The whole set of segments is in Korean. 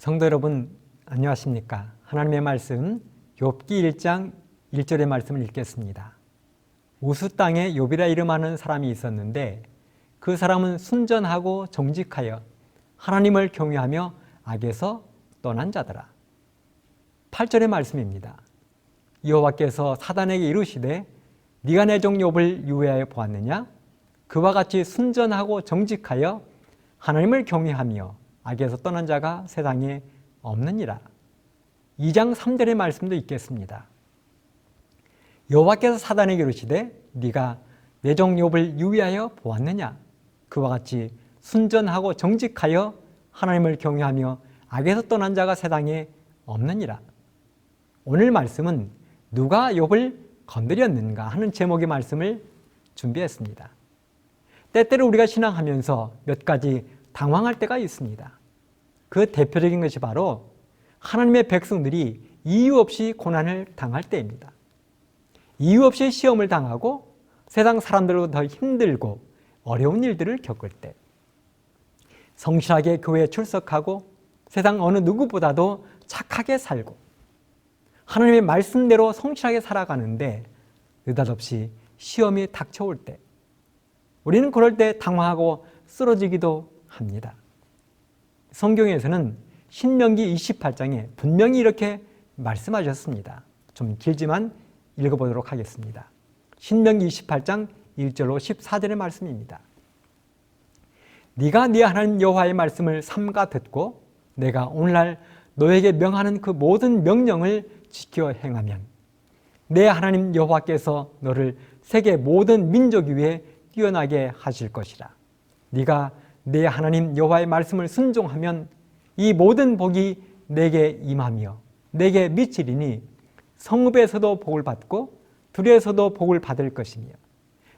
성도 여러분, 안녕하십니까? 하나님의 말씀 욥기 1장 1절의 말씀을 읽겠습니다. 우스 땅에 욥이라 이름하는 사람이 있었는데 그 사람은 순전하고 정직하여 하나님을 경외하며 악에서 떠난 자더라. 8절의 말씀입니다. 여호와께서 사단에게 이르시되 네가 내 종 욥을 유해하여 보았느냐? 그와 같이 순전하고 정직하여 하나님을 경외하며 악에서 떠난 자가 세상에 없느니라. 2장 3절의 말씀도 있겠습니다. 여호와께서 사단에게 이르시되 네가 내 종 욥을 유의하여 보았느냐? 그와 같이 순전하고 정직하여 하나님을 경외하며 악에서 떠난 자가 세상에 없느니라. 오늘 말씀은 누가 욥을 건드렸는가 하는 제목의 말씀을 준비했습니다. 때때로 우리가 신앙하면서 몇 가지 당황할 때가 있습니다. 그 대표적인 것이 바로 하나님의 백성들이 이유 없이 고난을 당할 때입니다. 이유 없이 시험을 당하고 세상 사람들로 더 힘들고 어려운 일들을 겪을 때, 성실하게 교회에 출석하고 세상 어느 누구보다도 착하게 살고 하나님의 말씀대로 성실하게 살아가는데 느닷없이 시험이 닥쳐올 때, 우리는 그럴 때 당황하고 쓰러지기도 합니다. 성경에서는 신명기 28장에 분명히 이렇게 말씀하셨습니다. 좀 길지만 읽어보도록 하겠습니다. 신명기 28장 1절로 14절의 말씀입니다. 네가 네 하나님 여호와의 말씀을 삼가 듣고 내가 오늘날 너에게 명하는 그 모든 명령을 지켜 행하면 내 하나님 여호와께서 너를 세계 모든 민족 위에 뛰어나게 하실 것이라. 네가 내 하나님 여호와의 말씀을 순종하면 이 모든 복이 내게 임하며 내게 미치리니 성읍에서도 복을 받고 들에서도 복을 받을 것이며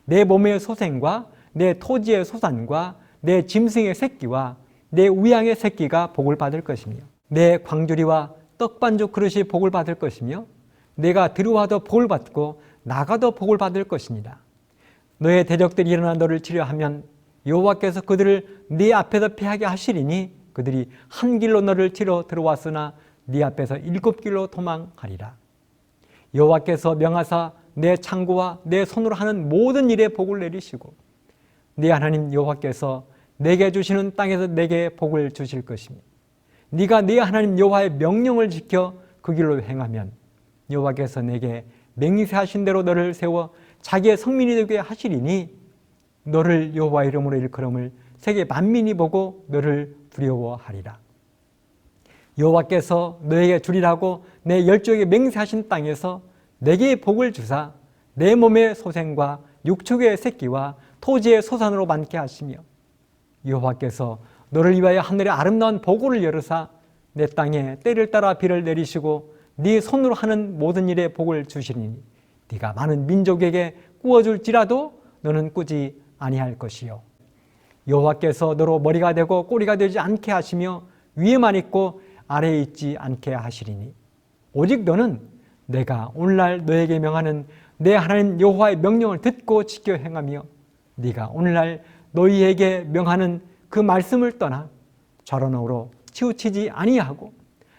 내 몸의 소생과 내 토지의 소산과 내 짐승의 새끼와 내 우양의 새끼가 복을 받을 것이며 내 광주리와 떡반죽 그릇이 복을 받을 것이며 내가 들어와도 복을 받고 나가도 복을 받을 것이니라. 너의 대적들이 일어나 너를 치려하면 여호와께서 그들을 네 앞에서 피하게 하시리니 그들이 한 길로 너를 치러 들어왔으나 네 앞에서 7길로 도망가리라. 여호와께서 명하사 내 창고와 내 손으로 하는 모든 일에 복을 내리시고 네 하나님 여호와께서 내게 주시는 땅에서 내게 복을 주실 것이며 네가 네 하나님 여호와의 명령을 지켜 그 길로 행하면 여호와께서 내게 맹세하신 대로 너를 세워 자기의 성민이 되게 하시리니 너를 여호와 이름으로 일컬음을 세계 만민이 보고 너를 두려워하리라. 여호와께서 너에게 주리라고 내 열조에게 맹세하신 땅에서 내게 복을 주사 내 몸의 소생과 육축의 새끼와 토지의 소산으로 많게 하시며 여호와께서 너를 위하여 하늘의 아름다운 보고를 열으사 내 땅에 때를 따라 비를 내리시고 네 손으로 하는 모든 일에 복을 주시리니 네가 많은 민족에게 꾸어줄지라도 너는 꾸지 아니할 것이요 여호와께서 너로 머리가 되고 꼬리가 되지 않게 하시며 위에만 있고 아래에 있지 않게 하시리니 오직 너는 내가 오늘날 너에게 명하는 내 하나님 여호와의 명령을 듣고 지켜 행하며 네가 오늘날 너희에게 명하는 그 말씀을 떠나 좌로우로 치우치지 아니하고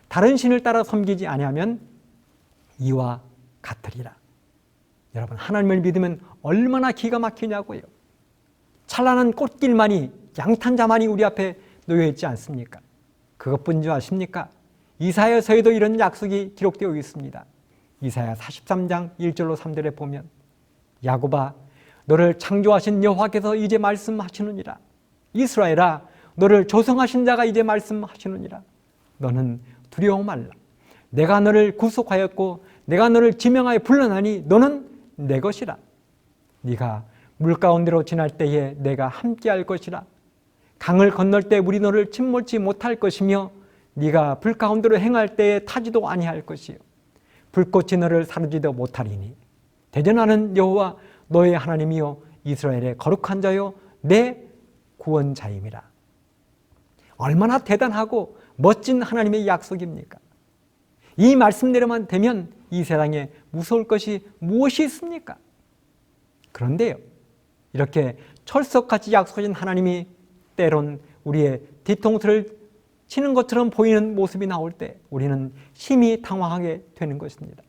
다른 신을 따라 섬기지 아니하면 이와 같으리라. 여러분, 하나님을 믿으면 얼마나 기가 막히냐고요. 찬란한 꽃길만이 양탄자만이 우리 앞에 놓여 있지 않습니까? 그것뿐인 줄 아십니까? 이사야서에도 이런 약속이 기록되어 있습니다. 이사야 43장 1절로 3절에 보면 야곱아 너를 창조하신 여호와께서 이제 말씀하시느니라. 이스라엘아 너를 조성하신 자가 이제 말씀하시느니라. 너는 두려워 말라. 내가 너를 구속하였고 내가 너를 지명하여 불러나니 너는 내 것이라. 네가 물 가운데로 지날 때에 내가 함께할 것이라. 강을 건널 때 물이 너를 침몰치 못할 것이며 네가 불 가운데로 행할 때에 타지도 아니할 것이요 불꽃이 너를 사르지도 못하리니 대전하는 여호와 너의 하나님이요 이스라엘의 거룩한 자요 내 구원자임이라. 얼마나 대단하고 멋진 하나님의 약속입니까? 이 말씀대로만 되면 이 세상에 무서울 것이 무엇이 있습니까? 그런데요, 이렇게 철석같이 약속하신 하나님이 때론 우리의 뒤통수를 치는 것처럼 보이는 모습이 나올 때 우리는 심히 당황하게 되는 것입니다.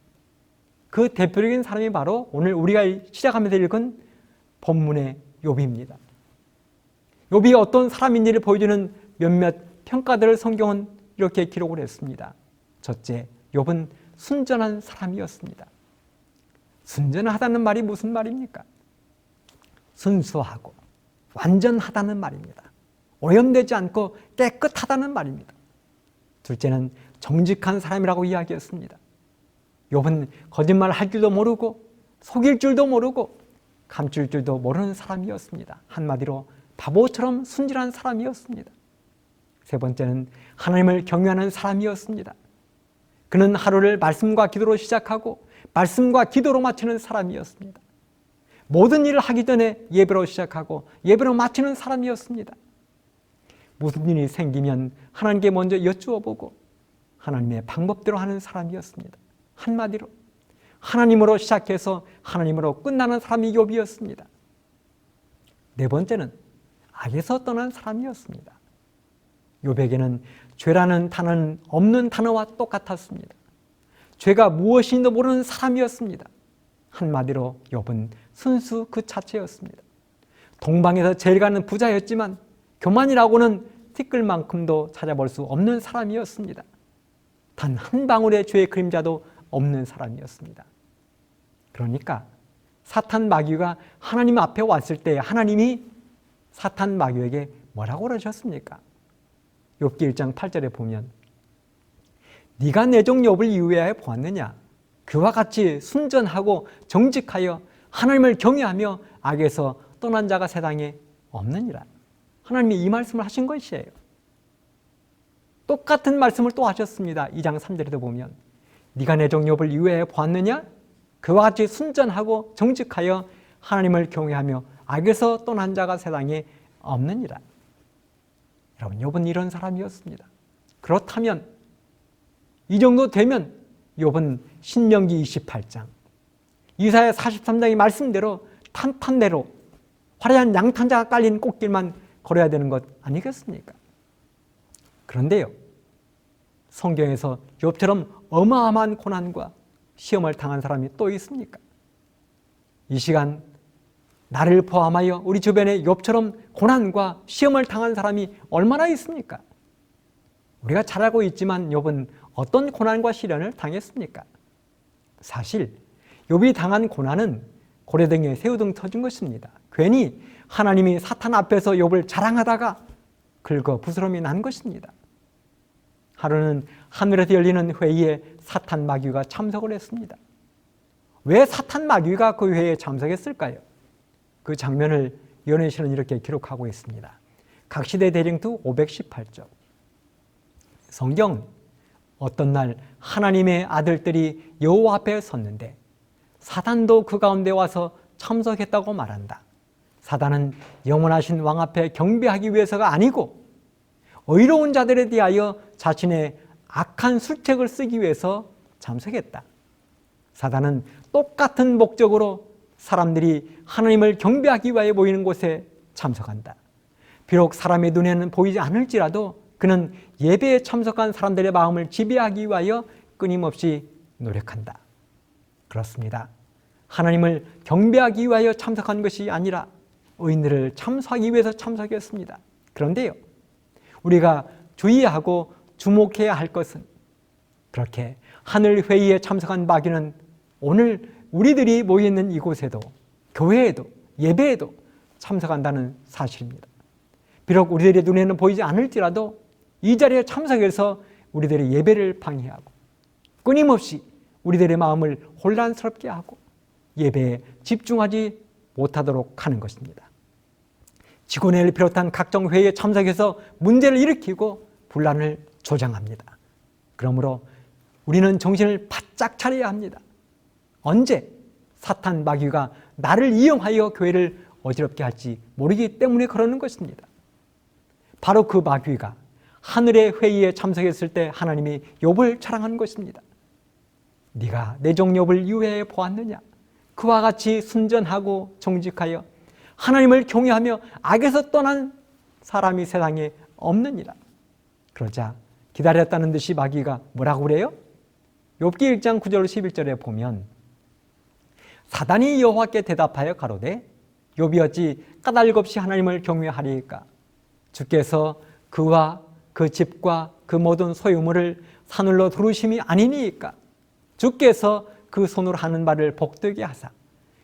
그 대표적인 사람이 바로 오늘 우리가 시작하면서 읽은 본문의 욥입니다. 욥이 어떤 사람인지를 보여주는 몇몇 평가들을 성경은 이렇게 기록을 했습니다. 첫째, 욥은 순전한 사람이었습니다. 순전하다는 말이 무슨 말입니까? 순수하고 완전하다는 말입니다. 오염되지 않고 깨끗하다는 말입니다. 둘째는 정직한 사람이라고 이야기했습니다. 욥은 거짓말할 줄도 모르고 속일 줄도 모르고 감출 줄도 모르는 사람이었습니다. 한마디로 바보처럼 순진한 사람이었습니다. 세 번째는 하나님을 경외하는 사람이었습니다. 그는 하루를 말씀과 기도로 시작하고 말씀과 기도로 마치는 사람이었습니다. 모든 일을 하기 전에 예배로 시작하고 예배로 마치는 사람이었습니다. 무슨 일이 생기면 하나님께 먼저 여쭈어보고 하나님의 방법대로 하는 사람이었습니다. 한마디로 하나님으로 시작해서 하나님으로 끝나는 사람이 욥이었습니다. 네 번째는 악에서 떠난 사람이었습니다. 욥에게는 죄라는 단어는 없는 단어와 똑같았습니다. 죄가 무엇인지도 모르는 사람이었습니다. 한마디로 욥은 순수 그 자체였습니다. 동방에서 제일 가는 부자였지만 교만이라고는 티끌만큼도 찾아볼 수 없는 사람이었습니다. 단 한 방울의 죄의 그림자도 없는 사람이었습니다. 그러니까 사탄 마귀가 하나님 앞에 왔을 때 하나님이 사탄 마귀에게 뭐라고 그러셨습니까? 욥기 1장 8절에 보면 네가 내 종 욥을 유해하여 보았느냐? 그와 같이 순전하고 정직하여 하나님을 경외하며 악에서 떠난 자가 세상에 없느니라. 하나님이 이 말씀을 하신 것이에요. 똑같은 말씀을 또 하셨습니다. 2장 3절에도 보면 네가 내 종 욥을 유해하여 보았느냐? 그와 같이 순전하고 정직하여 하나님을 경외하며 악에서 떠난 자가 세상에 없느니라. 여러분, 욥은 이런 사람이었습니다. 그렇다면 이 정도 되면 욥은 신명기 28장, 이사야 43장의 말씀대로 탄탄대로 화려한 양탄자가 깔린 꽃길만 걸어야 되는 것 아니겠습니까? 그런데요, 성경에서 욥처럼 어마어마한 고난과 시험을 당한 사람이 또 있습니까? 이 시간 나를 포함하여 우리 주변에 욥처럼 고난과 시험을 당한 사람이 얼마나 있습니까? 우리가 잘 알고 있지만 욥은 어떤 고난과 시련을 당했습니까? 사실 욥이 당한 고난은 고래등에 새우등 터진 것입니다. 괜히 하나님이 사탄 앞에서 욥을 자랑하다가 긁어 부스럼이 난 것입니다. 하루는 하늘에서 열리는 회의에 사탄 마귀가 참석을 했습니다. 왜 사탄 마귀가 그 회의에 참석했을까요? 그 장면을 연애시는 이렇게 기록하고 있습니다. 각시대 대령투 518쪽. 성경, 어떤 날 하나님의 아들들이 여호와 앞에 섰는데 사단도 그 가운데 와서 참석했다고 말한다. 사단은 영원하신 왕 앞에 경배하기 위해서가 아니고 의로운 자들에 대하여 자신의 악한 술책을 쓰기 위해서 참석했다. 사단은 똑같은 목적으로 사람들이 하나님을 경배하기 위하여 모이는 곳에 참석한다. 비록 사람의 눈에는 보이지 않을지라도 그는 예배에 참석한 사람들의 마음을 지배하기 위하여 끊임없이 노력한다. 그렇습니다. 하나님을 경배하기 위하여 참석한 것이 아니라 의인들을 참수하기 위해서 참석했습니다. 그런데요, 우리가 주의하고 주목해야 할 것은 그렇게 하늘 회의에 참석한 마귀는 오늘 우리들이 모여있는 이곳에도 교회에도 예배에도 참석한다는 사실입니다. 비록 우리들의 눈에는 보이지 않을지라도 이 자리에 참석해서 우리들의 예배를 방해하고 끊임없이 우리들의 마음을 혼란스럽게 하고 예배에 집중하지 못하도록 하는 것입니다. 직원회를 비롯한 각종 회의에 참석해서 문제를 일으키고 분란을 조장합니다. 그러므로 우리는 정신을 바짝 차려야 합니다. 언제 사탄 마귀가 나를 이용하여 교회를 어지럽게 할지 모르기 때문에 그러는 것입니다. 바로 그 마귀가 하늘의 회의에 참석했을 때 하나님이 욥을 자랑한 것입니다. 네가 내 종 욥을 유해해 보았느냐? 그와 같이 순전하고 정직하여 하나님을 경외하며 악에서 떠난 사람이 세상에 없느니라. 그러자 기다렸다는 듯이 마귀가 뭐라고 그래요? 욥기 1장 9절 11절에 보면 사단이 여호와께 대답하여 가로되 욥이 어찌 까닭없이 하나님을 경외하리이까? 주께서 그와 그 집과 그 모든 소유물을 산울로 두르심이 아니니이까? 주께서 그 손으로 하는 말을 복되게 하사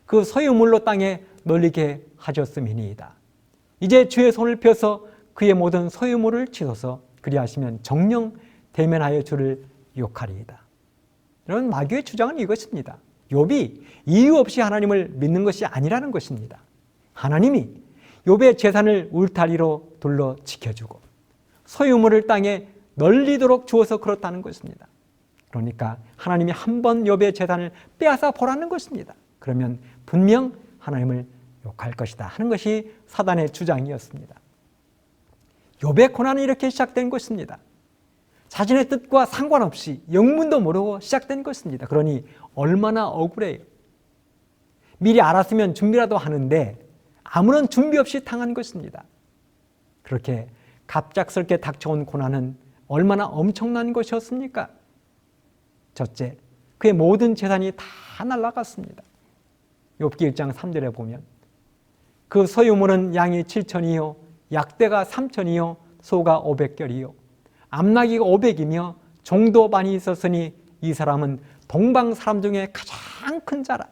그 소유물로 땅에 널리게 하셨음이니이다. 이제 주의 손을 펴서 그의 모든 소유물을 치소서. 그리하시면 정령 대면하여 주를 욕하리이다. 이런 마귀의 주장은 이것입니다. 욥이 이유 없이 하나님을 믿는 것이 아니라는 것입니다. 하나님이 욥의 재산을 울타리로 둘러 지켜주고 소유물을 땅에 널리도록 주어서 그렇다는 것입니다. 그러니까 하나님이 한번 욥의 재산을 빼앗아 보라는 것입니다. 그러면 분명 하나님을 욕할 것이다 하는 것이 사단의 주장이었습니다. 욥의 고난은 이렇게 시작된 것입니다. 자신의 뜻과 상관없이 영문도 모르고 시작된 것입니다. 그러니 얼마나 억울해요. 미리 알았으면 준비라도 하는데 아무런 준비 없이 당한 것입니다. 그렇게 갑작스럽게 닥쳐온 고난은 얼마나 엄청난 것이었습니까? 첫째, 그의 모든 재산이 다 날아갔습니다. 욥기 1장 3절에 보면 그 소유물은 양이 7천이요 약대가 3천이요 소가 500결이요 암나귀가 500이며 종도 많이 있었으니 이 사람은 동방 사람 중에 가장 큰 자라.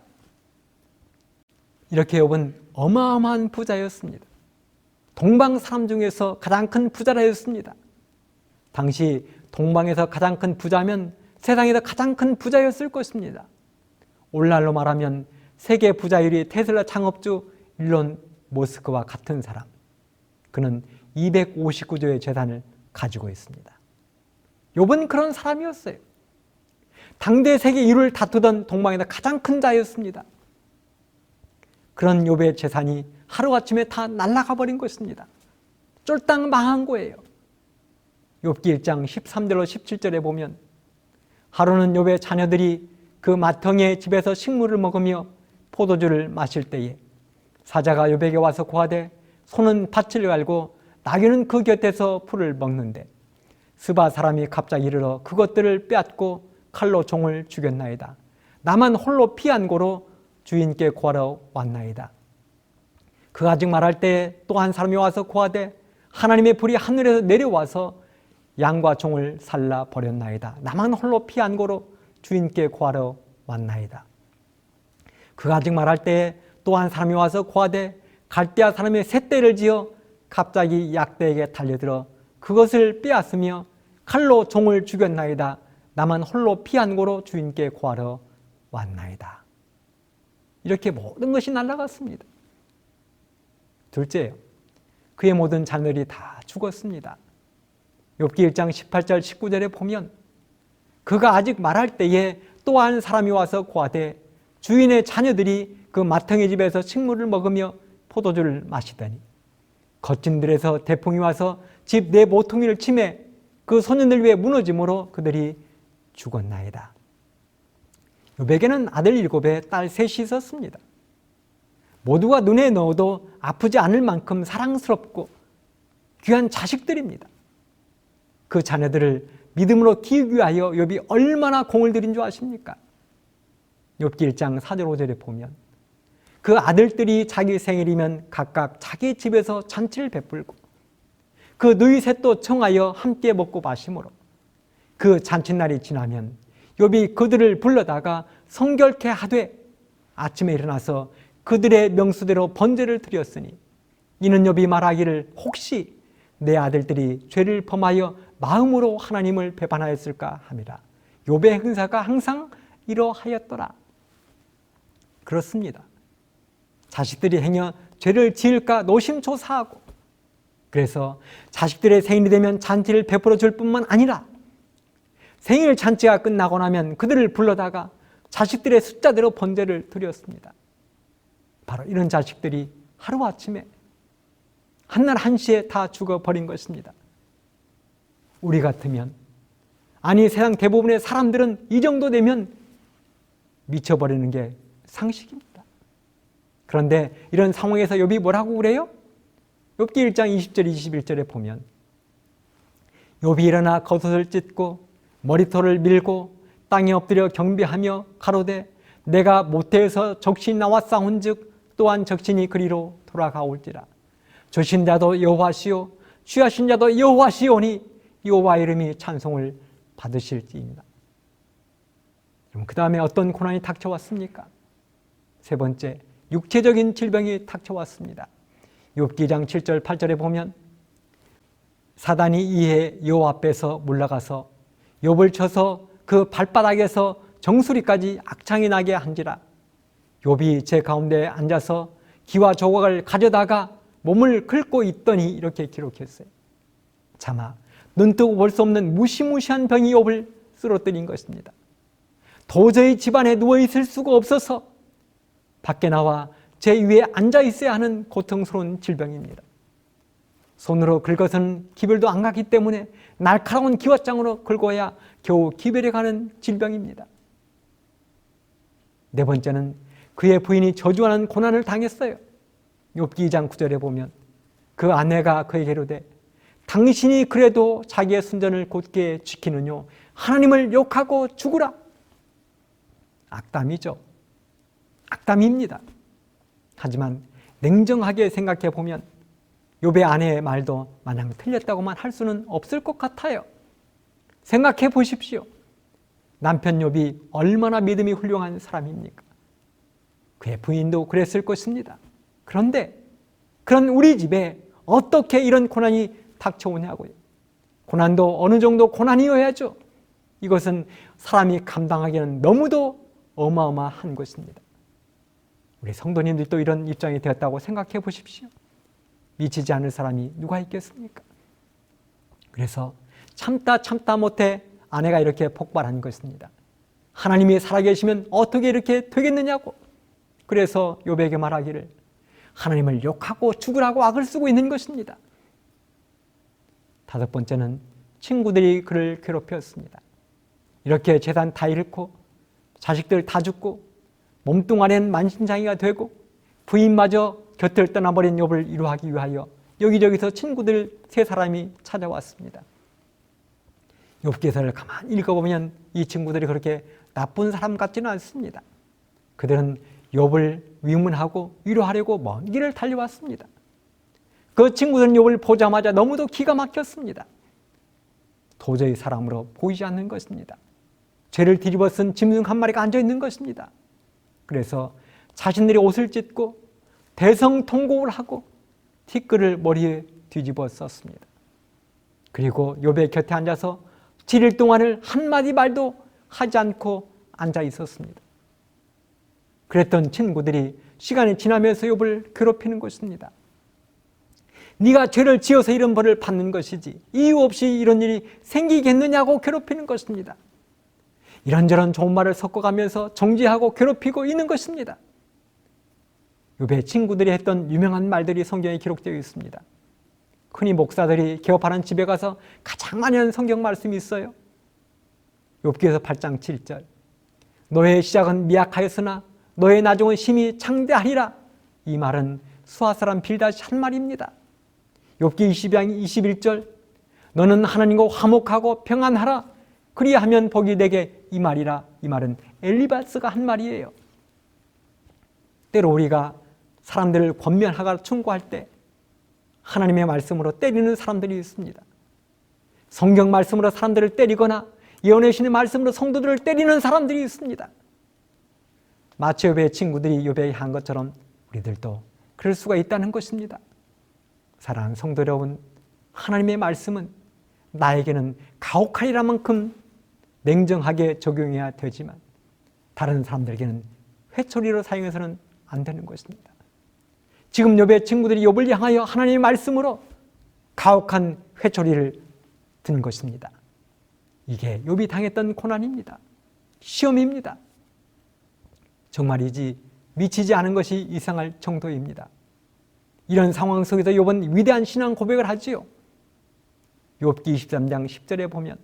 이렇게 욥은 어마어마한 부자였습니다. 동방 사람 중에서 가장 큰 부자라였습니다. 당시 동방에서 가장 큰 부자면 세상에서 가장 큰 부자였을 것입니다. 오늘날로 말하면 세계 부자율이 테슬라 창업주 일론 머스크와 같은 사람. 그는 259조의 재산을 가지고 있습니다. 욥은 그런 사람이었어요. 당대 세계 1위를 다투던 동방에서 가장 큰 자였습니다. 그런 욥의 재산이 하루아침에 다 날아가 버린 것입니다. 쫄딱 망한 거예요. 욥기 1장 13절로 17절에 보면 하루는 욥의 자녀들이 그 맏형의 집에서 식물을 먹으며 포도주를 마실 때에 사자가 욥에게 와서 고하되 소는 밭을 갈고 나귀는 그 곁에서 풀을 먹는데 스바 사람이 갑자기 이르러 그것들을 빼앗고 칼로 종을 죽였나이다. 나만 홀로 피한 고로 주인께 고하러 왔나이다. 그가 아직 말할 때에 또 한 사람이 와서 고하되 하나님의 불이 하늘에서 내려와서 양과 종을 살라 버렸나이다. 나만 홀로 피한 고로 주인께 고하러 왔나이다. 그가 아직 말할 때에 또 한 사람이 와서 고하되 갈대아 사람의 셋대를 지어 갑자기 약대에게 달려들어 그것을 빼앗으며 칼로 종을 죽였나이다. 나만 홀로 피한 고로 주인께 고하러 왔나이다. 이렇게 모든 것이 날아갔습니다. 둘째요, 그의 모든 자녀들이 다 죽었습니다. 욥기 1장 18절 19절에 보면 그가 아직 말할 때에 또 한 사람이 와서 고하되 주인의 자녀들이 그 맏형의 집에서 식물을 먹으며 포도주를 마시더니 거친 들에서 대풍이 와서 집 내 모퉁이를 치매 그 소년들 위에 무너짐으로 그들이 죽었나이다. 욥에게는 아들 7에 딸 3이 있었습니다. 모두가 눈에 넣어도 아프지 않을 만큼 사랑스럽고 귀한 자식들입니다. 그 자녀들을 믿음으로 키우기 위하여 욥이 얼마나 공을 들인 줄 아십니까? 욥기 1장 4절 5절에 보면 그 아들들이 자기 생일이면 각각 자기 집에서 잔치를 베풀고 그 누이 셋도 청하여 함께 먹고 마시므로 그 잔칫날이 지나면 욥이 그들을 불러다가 성결케 하되 아침에 일어나서 그들의 명수대로 번제를 드렸으니 이는 욥이 말하기를 혹시 내 아들들이 죄를 범하여 마음으로 하나님을 배반하였을까 함이라. 욥의 행사가 항상 이러하였더라. 그렇습니다. 자식들이 행여 죄를 지을까 노심초사하고 그래서 자식들의 생일이 되면 잔치를 베풀어 줄 뿐만 아니라 생일 잔치가 끝나고 나면 그들을 불러다가 자식들의 숫자대로 번제를 드렸습니다. 바로 이런 자식들이 하루아침에 한날 한시에 다 죽어버린 것입니다. 우리 같으면, 아니 세상 대부분의 사람들은 이 정도 되면 미쳐버리는 게 상식입니다. 그런데 이런 상황에서 욥이 뭐라고 그래요? 욥기 1장 20절 21절에 보면 욥이 일어나 겉옷을 찢고 머리털을 밀고 땅에 엎드려 경배하며 가로되 내가 모태에서 적신이 나와 싸운즉 또한 적신이 그리로 돌아가올지라. 주신 자도 여호와시요 취하신 자도 여호와시오니 여호와 이름이 찬송을 받으실지입니다. 그 다음에 어떤 고난이 닥쳐왔습니까? 세 번째, 육체적인 질병이 닥쳐왔습니다. 욥기 2장 7절 8절에 보면 사단이 이에 여호와 앞에서 물러가서 욥을 쳐서 그 발바닥에서 정수리까지 악창이 나게 한지라. 욥이 제 가운데 앉아서 기와 조각을 가져다가 몸을 긁고 있더니 이렇게 기록했어요. 차마 눈뜨고 볼 수 없는 무시무시한 병이 욥을 쓰러뜨린 것입니다. 도저히 집안에 누워있을 수가 없어서 밖에 나와 제 위에 앉아 있어야 하는 고통스러운 질병입니다. 손으로 긁어서는 기별도 안 가기 때문에 날카로운 기와장으로 긁어야 겨우 기별이 가는 질병입니다. 네 번째는 그의 부인이 저주하는 고난을 당했어요. 욥기 2장 9절에 보면 그 아내가 그에게 이르되 당신이 그래도 자기의 순전을 곧게 지키느뇨 하나님을 욕하고 죽으라. 악담이죠. 악담입니다. 하지만 냉정하게 생각해 보면 욥의 아내의 말도 마냥 틀렸다고만 할 수는 없을 것 같아요. 생각해 보십시오. 남편 욥이 얼마나 믿음이 훌륭한 사람입니까? 그의 부인도 그랬을 것입니다. 그런데 그런 우리 집에 어떻게 이런 고난이 닥쳐오냐고요. 고난도 어느 정도 고난이어야죠. 이것은 사람이 감당하기에는 너무도 어마어마한 것입니다. 우리 성도님들도 이런 입장이 되었다고 생각해 보십시오. 미치지 않을 사람이 누가 있겠습니까? 그래서 참다 못해 아내가 이렇게 폭발한 것입니다. 하나님이 살아계시면 어떻게 이렇게 되겠느냐고. 그래서 욥에게 말하기를 하나님을 욕하고 죽으라고 악을 쓰고 있는 것입니다. 다섯 번째는 친구들이 그를 괴롭혔습니다. 이렇게 재산 다 잃고 자식들 다 죽고 몸뚱아리는 만신창이가 되고 부인마저 곁을 떠나버린 욥을 위로하기 위하여 여기저기서 친구들 세 사람이 찾아왔습니다. 욥기서를 가만히 읽어보면 이 친구들이 그렇게 나쁜 사람 같지는 않습니다. 그들은 욥을 위문하고 위로하려고 먼 길을 달려왔습니다. 그 친구들은 욥을 보자마자 너무도 기가 막혔습니다. 도저히 사람으로 보이지 않는 것입니다. 죄를 뒤집어 쓴 짐승 한 마리가 앉아있는 것입니다. 그래서 자신들이 옷을 찢고 대성통곡을 하고 티끌을 머리에 뒤집어 썼습니다. 그리고 욥의 곁에 앉아서 7일 동안을 한마디 말도 하지 않고 앉아 있었습니다. 그랬던 친구들이 시간이 지나면서 욥을 괴롭히는 것입니다. 네가 죄를 지어서 이런 벌을 받는 것이지 이유 없이 이런 일이 생기겠느냐고 괴롭히는 것입니다. 이런저런 좋은 말을 섞어가면서 정죄하고 괴롭히고 있는 것입니다. 욥의 친구들이 했던 유명한 말들이 성경에 기록되어 있습니다. 흔히 목사들이 개업하는 집에 가서 가장 많이 하는 성경 말씀이 있어요. 욥기에서 8장 7절 너의 시작은 미약하였으나 너의 나중은 심히 창대하리라. 이 말은 수아 사람 빌닷이 한 말입니다. 욥기 20장 21절 너는 하나님과 화목하고 평안하라. 그리하면 복이 내게 이 말이라. 이 말은 엘리바스가 한 말이에요. 때로 우리가 사람들을 권면하거나 충고할 때 하나님의 말씀으로 때리는 사람들이 있습니다. 성경 말씀으로 사람들을 때리거나 예언의 신의 말씀으로 성도들을 때리는 사람들이 있습니다. 마치 욥의 친구들이 욥에게 한 것처럼 우리들도 그럴 수가 있다는 것입니다. 사랑하는 성도 여러분, 하나님의 말씀은 나에게는 가혹하리라 만큼 냉정하게 적용해야 되지만 다른 사람들에게는 회초리로 사용해서는 안 되는 것입니다. 지금 욥의 친구들이 욥을 향하여 하나님의 말씀으로 가혹한 회초리를 든 것입니다. 이게 욥이 당했던 고난입니다. 시험입니다. 정말이지 미치지 않은 것이 이상할 정도입니다. 이런 상황 속에서 욥은 위대한 신앙 고백을 하지요. 욥기 23장 10절에 보면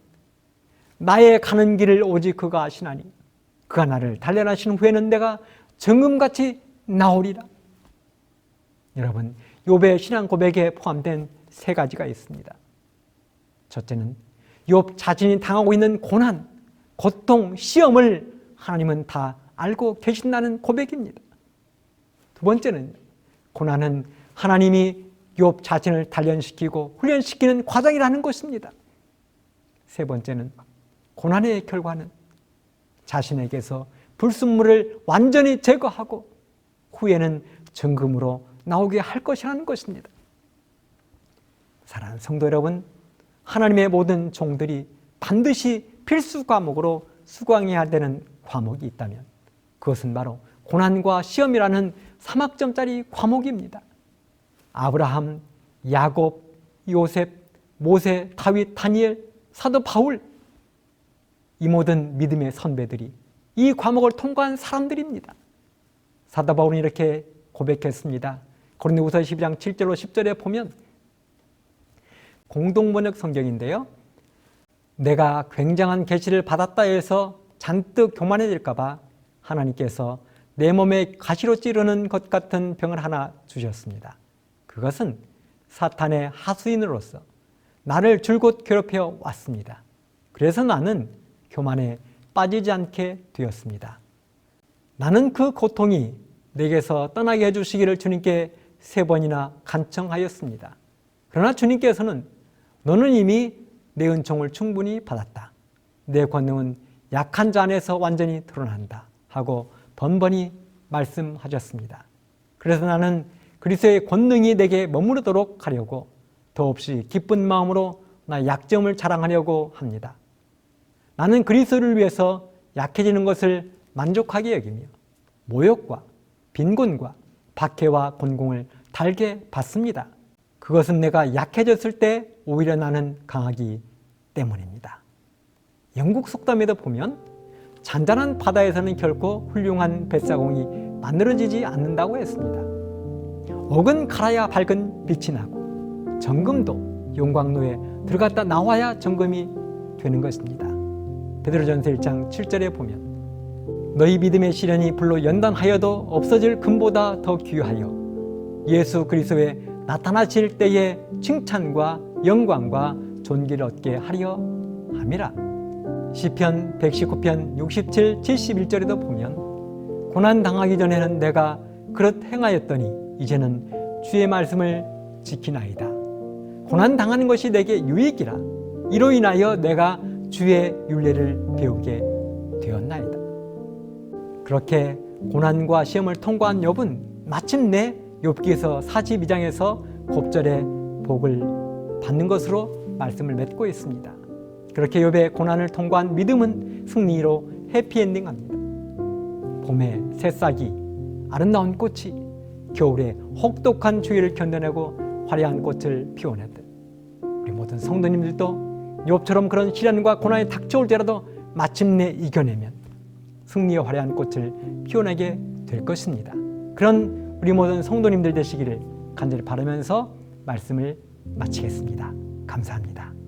나의 가는 길을 오직 그가 아시나니 그가 나를 단련하신 후에는 내가 정금같이 나오리라. 여러분, 욥의 신앙 고백에 포함된 세 가지가 있습니다. 첫째는 욥 자신이 당하고 있는 고난, 고통, 시험을 하나님은 다 알고 계신다는 고백입니다. 두 번째는 고난은 하나님이 욥 자신을 단련시키고 훈련시키는 과정이라는 것입니다. 세 번째는 고난의 결과는 자신에게서 불순물을 완전히 제거하고 후에는 정금으로 나오게 할 것이라는 것입니다. 사랑하는 성도 여러분, 하나님의 모든 종들이 반드시 필수 과목으로 수강해야 되는 과목이 있다면 그것은 바로 고난과 시험이라는 3학점짜리 과목입니다. 아브라함, 야곱, 요셉, 모세, 다윗, 다니엘, 사도 바울, 이 모든 믿음의 선배들이 이 과목을 통과한 사람들입니다. 사도 바울은 이렇게 고백했습니다. 고린도후서 12장 7절로 10절에 보면 공동번역 성경인데요. 내가 굉장한 계시를 받았다 해서 잔뜩 교만해질까 봐 하나님께서 내 몸에 가시로 찌르는 것 같은 병을 하나 주셨습니다. 그것은 사탄의 하수인으로서 나를 줄곧 괴롭혀 왔습니다. 그래서 나는 교만에 빠지지 않게 되었습니다. 나는 그 고통이 내게서 떠나게 해주시기를 주님께 3번이나 간청하였습니다. 그러나 주님께서는 너는 이미 내 은총을 충분히 받았다. 내 권능은 약한 자 안에서 완전히 드러난다 하고 번번이 말씀하셨습니다. 그래서 나는 그리스도의 권능이 내게 머무르도록 하려고 더없이 기쁜 마음으로 나 약점을 자랑하려고 합니다. 나는 그리스도를 위해서 약해지는 것을 만족하게 여기며 모욕과 빈곤과 박해와 곤공을 달게 받습니다. 그것은 내가 약해졌을 때 오히려 나는 강하기 때문입니다. 영국 속담에도 보면 잔잔한 바다에서는 결코 훌륭한 뱃사공이 만들어지지 않는다고 했습니다. 억은 갈아야 밝은 빛이 나고 정금도 용광로에 들어갔다 나와야 정금이 되는 것입니다. 베드로전서 1장 7절에 보면 너희 믿음의 시련이 불로 연단하여도 없어질 금보다 더 귀하여 예수 그리스도의 나타나실 때에 칭찬과 영광과 존귀를 얻게 하려 함이라. 시편 119편 67, 71절에도 보면 고난당하기 전에는 내가 그릇 행하였더니 이제는 주의 말씀을 지키나이다. 고난당하는 것이 내게 유익이라. 이로 인하여 내가 주의 율례를 배우게 되었나이다. 그렇게 고난과 시험을 통과한 욥은 마침내 욥기서 42장에서 곱절의 복을 받는 것으로 말씀을 맺고 있습니다. 그렇게 욥의 고난을 통과한 믿음은 승리로 해피엔딩합니다. 봄에 새싹이 아름다운 꽃이 겨울에 혹독한 추위를 견뎌내고 화려한 꽃을 피워내듯 우리 모든 성도님들도 욥처럼 그런 시련과 고난이 닥쳐올지라도 마침내 이겨내면 승리의 화려한 꽃을 피워내게 될 것입니다. 그런 우리 모든 성도님들 되시기를 간절히 바라면서 말씀을 마치겠습니다. 감사합니다.